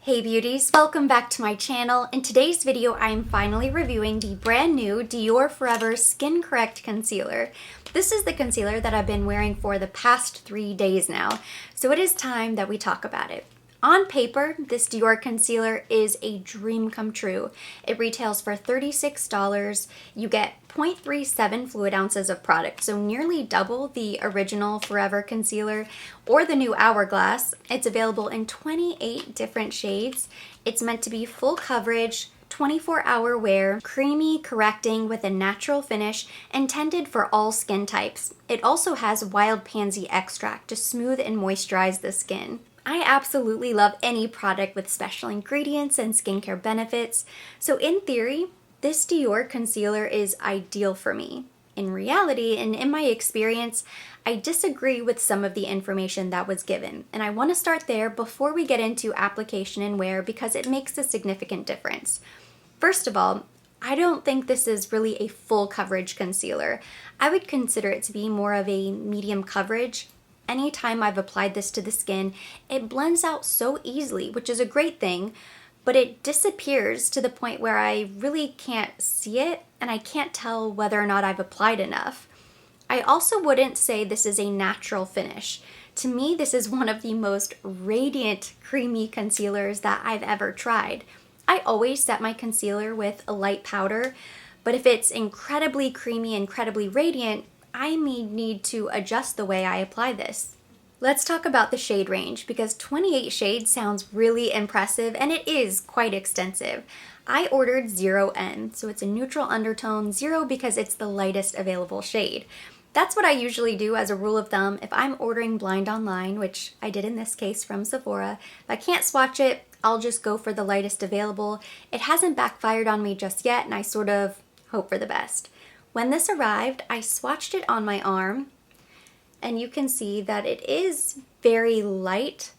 Hey beauties, welcome back to my channel. In today's video, I am finally reviewing the brand new Dior Forever Skin Correct Concealer. This is the concealer that I've been wearing for the past 3 days now, so it is time that we talk about it. On paper, this Dior concealer is a dream come true. It retails for $36. You get 0.37 fluid ounces of product, so nearly double the original Forever concealer or the new Hourglass. It's available in 28 different shades. It's meant to be full coverage, 24-hour wear, creamy correcting with a natural finish, intended for all skin types. It also has wild pansy extract to smooth and moisturize the skin. I absolutely love any product with special ingredients and skincare benefits, so in theory, this Dior concealer is ideal for me. In reality, and in my experience, I disagree with some of the information that was given, and I want to start there before we get into application and wear because it makes a significant difference. First of all, I don't think this is really a full coverage concealer. I would consider it to be more of a medium coverage. Anytime I've applied this to the skin, it blends out so easily, which is a great thing, but it disappears to the point where I really can't see it and I can't tell whether or not I've applied enough. I also wouldn't say this is a natural finish. To me, this is one of the most radiant, creamy concealers that I've ever tried. I always set my concealer with a light powder, but if it's incredibly creamy, incredibly radiant, I may need to adjust the way I apply this. Let's talk about the shade range because 28 shades sounds really impressive and it is quite extensive. I ordered 0N, so it's a neutral undertone, 0 because it's the lightest available shade. That's what I usually do as a rule of thumb if I'm ordering blind online, which I did in this case from Sephora. If I can't swatch it, I'll just go for the lightest available. It hasn't backfired on me just yet and I sort of hope for the best. When this arrived, I swatched it on my arm, and you can see that it is very light,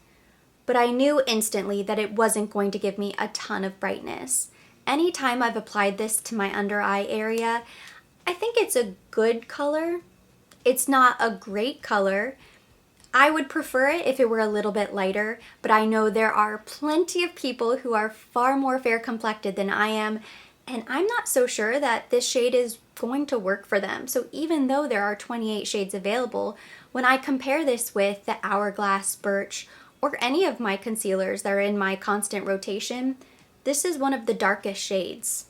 but I knew instantly that it wasn't going to give me a ton of brightness. Anytime I've applied this to my under eye area, I think it's a good color. It's not a great color. I would prefer it if it were a little bit lighter, but I know there are plenty of people who are far more fair complected than I am, and I'm not so sure that this shade is going to work for them. So even though there are 28 shades available, when I compare this with the Hourglass, Birch, or any of my concealers that are in my constant rotation, this is one of the darkest shades.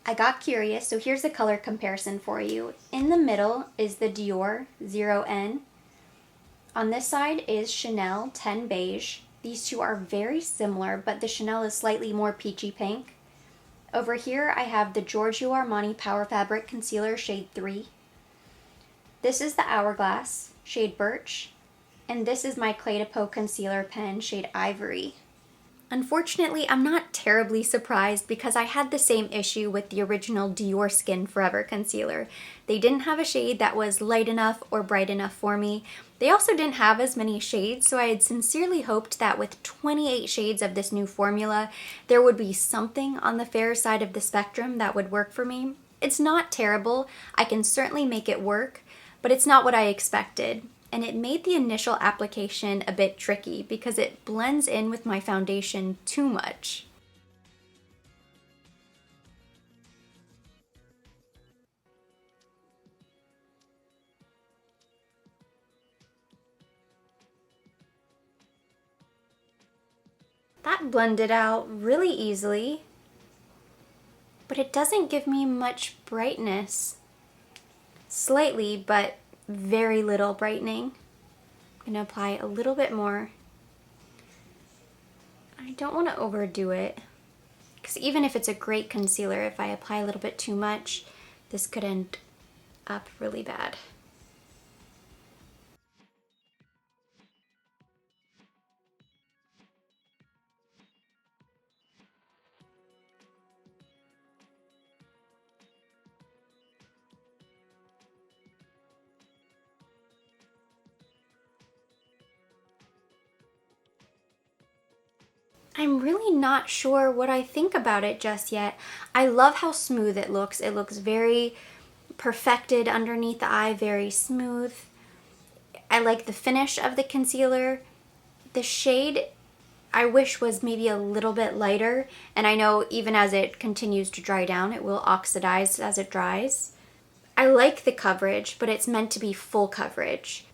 I got curious, so here's a color comparison for you. In the middle is the Dior 0N. On this side is Chanel 10 Beige. These two are very similar, but the Chanel is slightly more peachy pink. Over here, I have the Giorgio Armani Power Fabric Concealer shade 3. This is the Hourglass, shade Birch. And this is my Clé de Peau Concealer Pen, shade Ivory. Unfortunately, I'm not terribly surprised because I had the same issue with the original Dior Skin Forever concealer. They didn't have a shade that was light enough or bright enough for me. They also didn't have as many shades, so I had sincerely hoped that with 28 shades of this new formula, there would be something on the fair side of the spectrum that would work for me. It's not terrible. I can certainly make it work, but it's not what I expected. And it made the initial application a bit tricky because it blends in with my foundation too much. That blended out really easily, but it doesn't give me much brightness. Slightly, but very little brightening. I'm gonna apply a little bit more. I don't want to overdo it because even if it's a great concealer, if I apply a little bit too much, this could end up really bad. I'm really not sure what I think about it just yet. I love how smooth it looks. It looks very perfected underneath the eye, very smooth. I like the finish of the concealer. The shade I wish was maybe a little bit lighter, and I know even as it continues to dry down, it will oxidize as it dries. I like the coverage, but it's meant to be full coverage.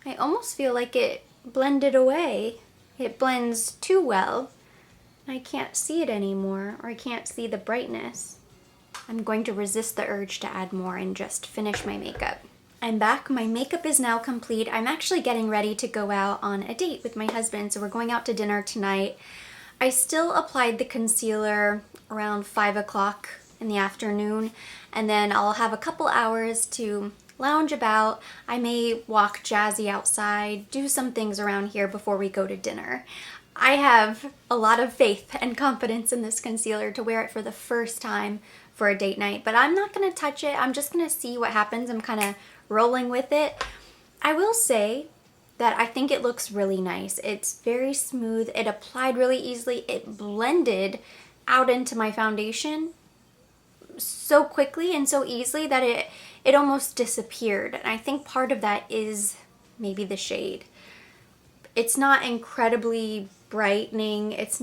I almost feel like it blended away. It blends too well. I can't see it anymore, or I can't see the brightness. I'm going to resist the urge to add more and just finish my makeup. I'm back. My makeup is now complete. I'm actually getting ready to go out on a date with my husband, so we're going out to dinner tonight. I still applied the concealer around 5 o'clock in the afternoon, and then I'll have a couple hours to lounge about. I may walk Jazzy outside, do some things around here before we go to dinner. I have a lot of faith and confidence in this concealer to wear it for the first time for a date night, but I'm not going to touch it. I'm just going to see what happens. I'm kind of rolling with it. I will say that I think it looks really nice. It's very smooth. It applied really easily. It blended out into my foundation so quickly and so easily that it almost disappeared. And I think part of that is maybe the shade. It's not incredibly brightening. It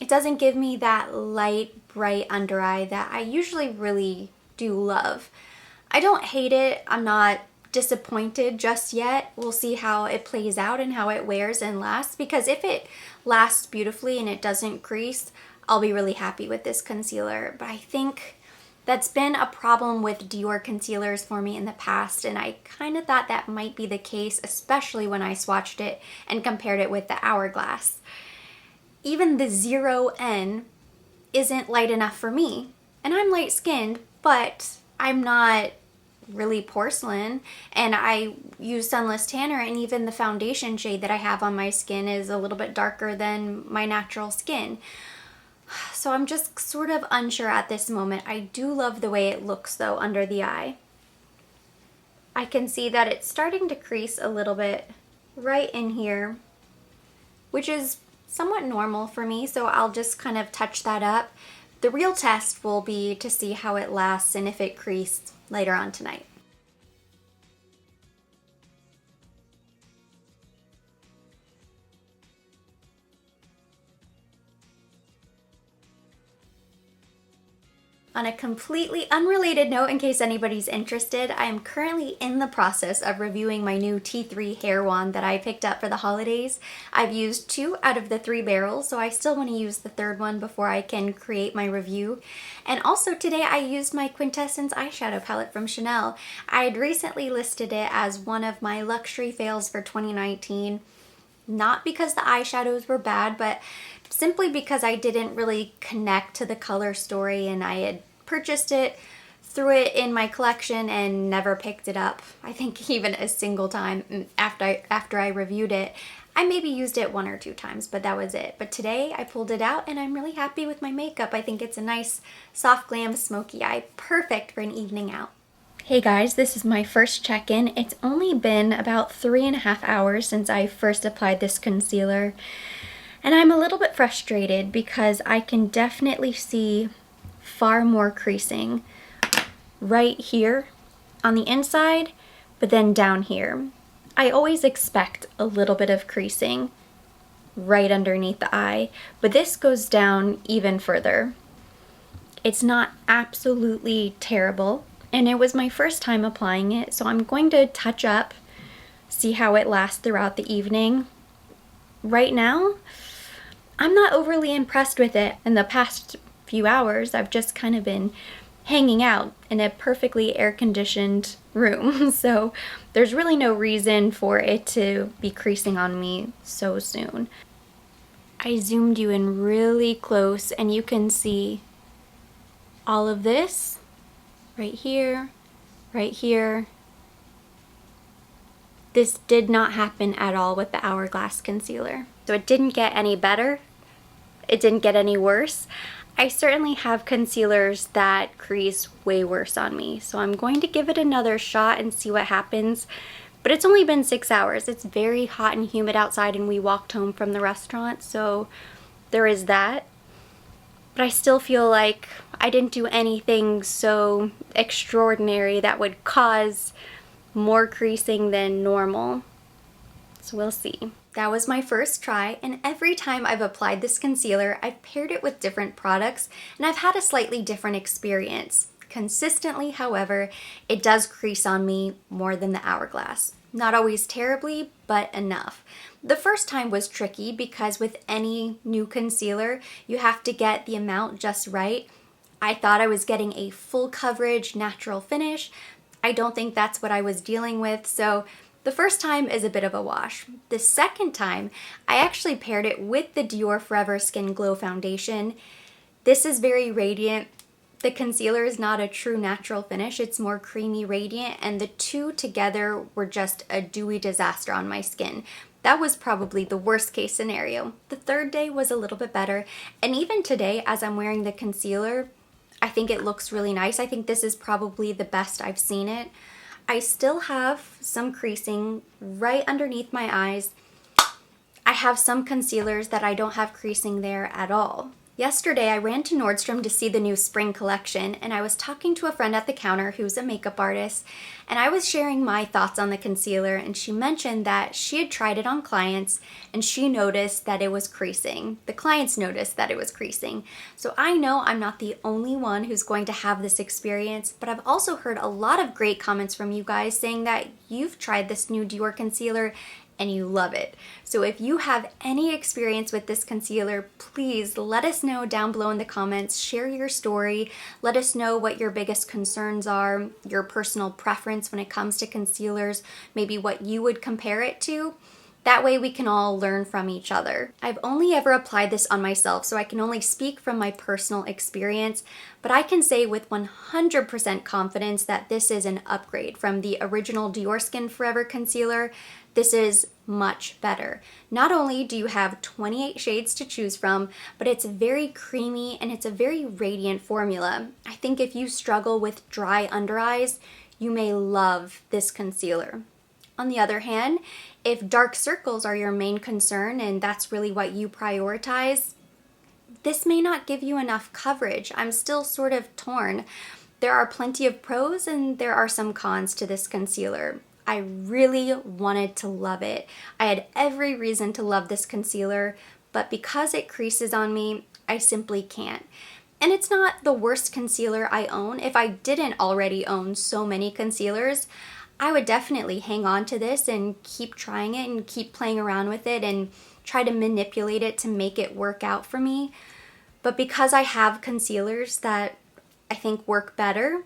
doesn't give me that light, bright under eye that I usually really do love. I don't hate it. I'm not disappointed just yet. We'll see how it plays out and how it wears and lasts, because if it lasts beautifully and it doesn't crease, I'll be really happy with this concealer. But I think that's been a problem with Dior concealers for me in the past, and I kind of thought that might be the case, especially when I swatched it and compared it with the Hourglass. Even the 0N isn't light enough for me, and I'm light-skinned, but I'm not really porcelain, and I use Sunless Tanner, and even the foundation shade that I have on my skin is a little bit darker than my natural skin. So I'm just sort of unsure at this moment. I do love the way it looks though under the eye. I can see that it's starting to crease a little bit right in here, which is somewhat normal for me, so I'll just kind of touch that up. The real test will be to see how it lasts and if it creased later on tonight. On a completely unrelated note, in case anybody's interested, I am currently in the process of reviewing my new T3 hair wand that I picked up for the holidays. I've used 2 out of the 3 barrels, so I still want to use the 3rd one before I can create my review. And also today I used my Quintessence eyeshadow palette from Chanel. I had recently listed it as one of my luxury fails for 2019. Not because the eyeshadows were bad, but simply because I didn't really connect to the color story, and I had purchased it, threw it in my collection, and never picked it up. I think even a single time after I reviewed it. I maybe used it 1 or 2 times, but that was it. But today I pulled it out and I'm really happy with my makeup. I think it's a nice soft glam smoky eye, perfect for an evening out. Hey guys, this is my first check-in. It's only been about 3.5 hours since I first applied this concealer, and I'm a little bit frustrated because I can definitely see far more creasing right here on the inside, but then down here. I always expect a little bit of creasing right underneath the eye, but this goes down even further. It's not absolutely terrible, and it was my first time applying it, so I'm going to touch up, see how it lasts throughout the evening. Right now, I'm not overly impressed with it. In the past few hours, I've just kind of been hanging out in a perfectly air-conditioned room, so there's really no reason for it to be creasing on me so soon. I zoomed you in really close, and you can see all of this right here, right here. This did not happen at all with the Hourglass concealer. So it didn't get any better. It didn't get any worse. I certainly have concealers that crease way worse on me, so I'm going to give it another shot and see what happens. But it's only been 6 hours. It's very hot and humid outside, and we walked home from the restaurant, so there is that. But I still feel like I didn't do anything so extraordinary that would cause more creasing than normal. So we'll see. That was my first try, and every time I've applied this concealer, I've paired it with different products, and I've had a slightly different experience. Consistently, however, it does crease on me more than the Hourglass. Not always terribly, but enough. The first time was tricky because with any new concealer, you have to get the amount just right. I thought I was getting a full coverage natural finish. I don't think that's what I was dealing with, so the first time is a bit of a wash. The second time, I actually paired it with the Dior Forever Skin Glow Foundation. This is very radiant. The concealer is not a true natural finish, it's more creamy radiant, and the two together were just a dewy disaster on my skin. That was probably the worst case scenario. The third day was a little bit better, and even today as I'm wearing the concealer, I think it looks really nice. I think this is probably the best I've seen it. I still have some creasing right underneath my eyes. I have some concealers that I don't have creasing there at all. Yesterday, I ran to Nordstrom to see the new spring collection, and I was talking to a friend at the counter who's a makeup artist, and I was sharing my thoughts on the concealer, and she mentioned that she had tried it on clients, and she noticed that it was creasing. The clients noticed that it was creasing. So I know I'm not the only one who's going to have this experience, but I've also heard a lot of great comments from you guys saying that you've tried this new Dior concealer and you love it. So if you have any experience with this concealer, please let us know down below in the comments. Share your story. Let us know what your biggest concerns are, your personal preference when it comes to concealers, maybe what you would compare it to. That way we can all learn from each other. I've only ever applied this on myself, so I can only speak from my personal experience, but I can say with 100% confidence that this is an upgrade from the original Dior Skin Forever concealer. This is much better. Not only do you have 28 shades to choose from, but it's very creamy and it's a very radiant formula. I think if you struggle with dry under eyes, you may love this concealer. On the other hand, if dark circles are your main concern and that's really what you prioritize, this may not give you enough coverage. I'm still sort of torn. There are plenty of pros and there are some cons to this concealer. I really wanted to love it. I had every reason to love this concealer, but because it creases on me, I simply can't. And it's not the worst concealer I own. If I didn't already own so many concealers, I would definitely hang on to this and keep trying it and keep playing around with it and try to manipulate it to make it work out for me. But because I have concealers that I think work better,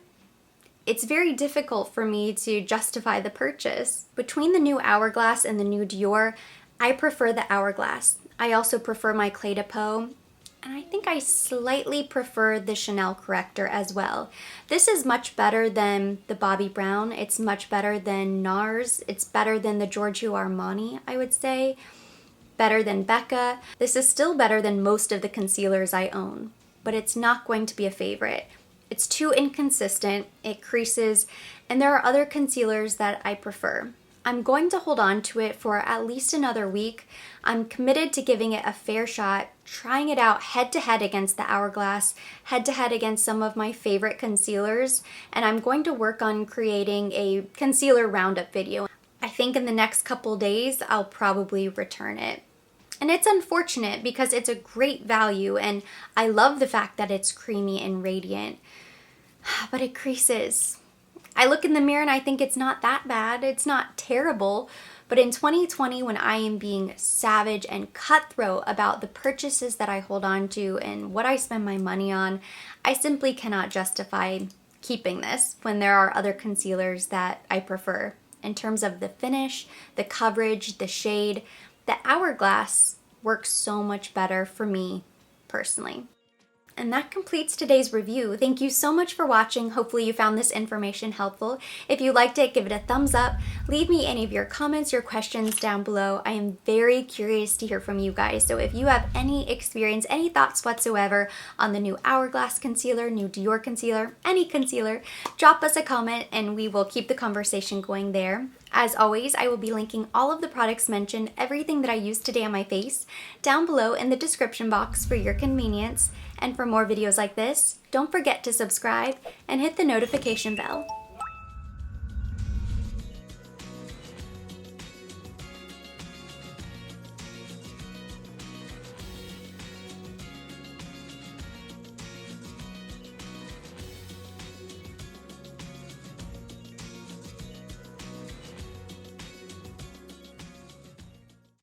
it's very difficult for me to justify the purchase. Between the new Hourglass and the new Dior, I prefer the Hourglass. I also prefer my Clé de Peau, and I think I slightly prefer the Chanel corrector as well. This is much better than the Bobbi Brown. It's much better than NARS. It's better than the Giorgio Armani, I would say. Better than Becca. This is still better than most of the concealers I own, but it's not going to be a favorite. It's too inconsistent, it creases, and there are other concealers that I prefer. I'm going to hold on to it for at least another week. I'm committed to giving it a fair shot, trying it out head to head against the Hourglass, head to head against some of my favorite concealers, and I'm going to work on creating a concealer roundup video. I think in the next couple days, I'll probably return it. And it's unfortunate because it's a great value and I love the fact that it's creamy and radiant, but it creases. I look in the mirror and I think it's not that bad, it's not terrible, but in 2020 when I am being savage and cutthroat about the purchases that I hold on to and what I spend my money on, I simply cannot justify keeping this when there are other concealers that I prefer. In terms of the finish, the coverage, the shade, the Hourglass works so much better for me personally. And that completes today's review. Thank you so much for watching. Hopefully you found this information helpful. If you liked it, give it a thumbs up. Leave me any of your comments, your questions down below. I am very curious to hear from you guys. So if you have any experience, any thoughts whatsoever on the new Hourglass concealer, new Dior concealer, any concealer, drop us a comment and we will keep the conversation going there. As always, I will be linking all of the products mentioned, everything that I used today on my face, down below in the description box for your convenience. And for more videos like this, don't forget to subscribe and hit the notification bell.